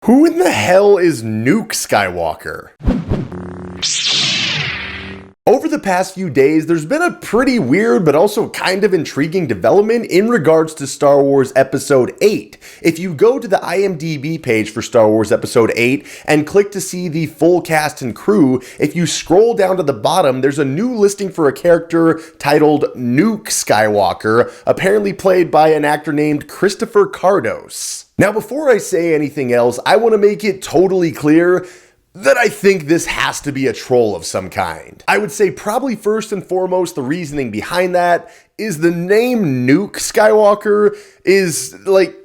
Who in the hell is NUKE Skywalker? Over the past few days, there's been a pretty weird but also kind of intriguing development in regards to Star Wars Episode 8. If you go to the IMDB page for Star Wars Episode 8 and click to see the full cast and crew, if you scroll down to the bottom, there's a new listing for a character titled NUKE Skywalker, apparently played by an actor named Christopher Cardos. Now, before I say anything else, I want to make it totally clear that I think this has to be a troll of some kind. I would say probably first and foremost, the reasoning behind that is the name NUKE Skywalker is like,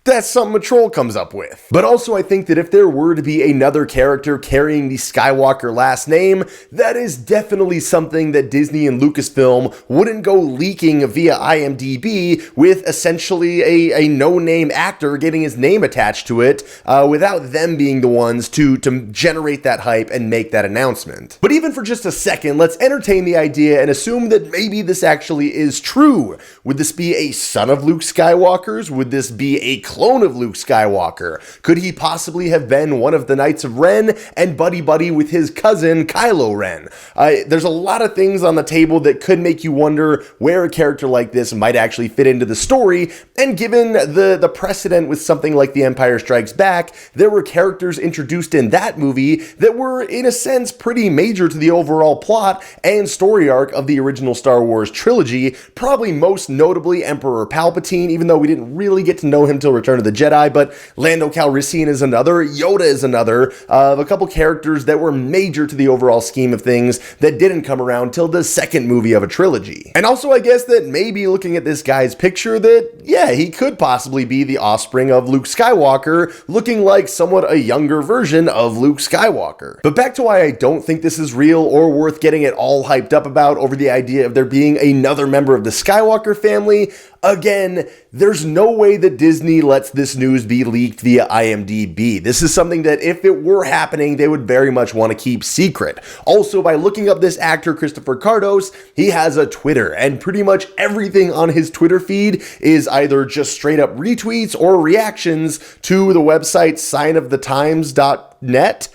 that's something a troll comes up with. But also I think that if there were to be another character carrying the Skywalker last name, that is definitely something that Disney and Lucasfilm wouldn't go leaking via IMDb with essentially a no-name actor getting his name attached to it without them being the ones to generate that hype and make that announcement. But even for just a second, let's entertain the idea and assume that maybe this actually is true. Would this be a son of Luke Skywalker's? Would this be a clone of Luke Skywalker? Could he possibly have been one of the Knights of Ren and buddy-buddy with his cousin Kylo Ren? There's a lot of things on the table that could make you wonder where a character like this might actually fit into the story, and given the precedent with something like The Empire Strikes Back, there were characters introduced in that movie that were, in a sense, pretty major to the overall plot and story arc of the original Star Wars trilogy, probably most notably Emperor Palpatine, even though we didn't really get to know him till Return of the Jedi, but Lando Calrissian is another, Yoda is another, of a couple characters that were major to the overall scheme of things that didn't come around till the second movie of a trilogy. And also I guess that maybe looking at this guy's picture that, yeah, he could possibly be the offspring of Luke Skywalker, looking like somewhat a younger version of Luke Skywalker. But back to why I don't think this is real or worth getting it all hyped up about over the idea of there being another member of the Skywalker family. Again, there's no way that Disney lets this news be leaked via IMDb. This is something that if it were happening, they would very much want to keep secret. Also, by looking up this actor, Christopher Cardos, he has a Twitter, and pretty much everything on his Twitter feed is either just straight up retweets or reactions to the website signofthetimes.net,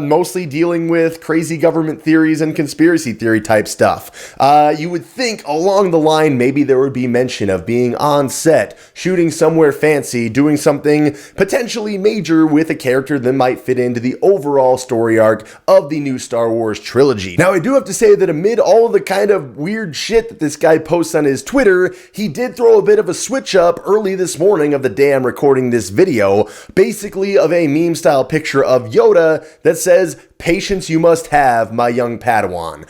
mostly dealing with crazy government theories and conspiracy theory type stuff. You would think along the line maybe there would be mention of being on set, shooting somewhere fancy, doing something potentially major with a character that might fit into the overall story arc of the new Star Wars trilogy. Now, I do have to say that amid all of the kind of weird shit that this guy posts on his Twitter, he did throw a bit of a switch up early this morning of the day I'm recording this video, basically of a meme style picture of Yoda that says, "Patience you must have, my young Padawan."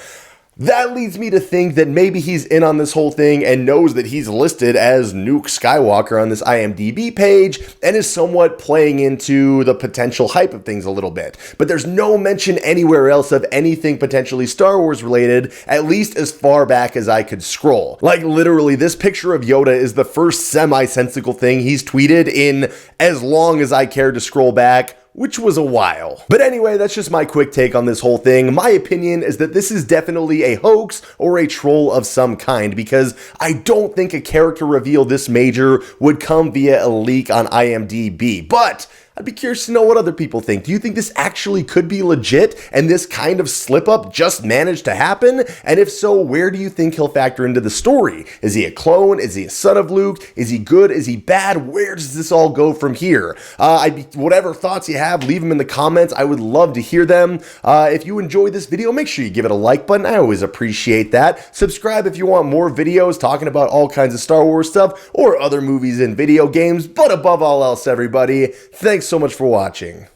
That leads me to think that maybe he's in on this whole thing and knows that he's listed as NUKE Skywalker on this IMDb page and is somewhat playing into the potential hype of things a little bit. But there's no mention anywhere else of anything potentially Star Wars related, at least as far back as I could scroll. Like literally, this picture of Yoda is the first semi-sensical thing he's tweeted in as long as I cared to scroll back, which was a while. But anyway, that's just my quick take on this whole thing. My opinion is that this is definitely a hoax or a troll of some kind, because I don't think a character reveal this major would come via a leak on IMDb. But I'd be curious to know what other people think. Do you think this actually could be legit and this kind of slip up just managed to happen? And if so, where do you think he'll factor into the story? Is he a clone? Is he a son of Luke? Is he good? Is he bad? Where does this all go from here? Whatever thoughts you have, leave them in the comments. I would love to hear them. If you enjoyed this video, make sure you give it a like button. I always appreciate that. Subscribe if you want more videos talking about all kinds of Star Wars stuff or other movies and video games. But above all else, everybody, thanks so much for watching.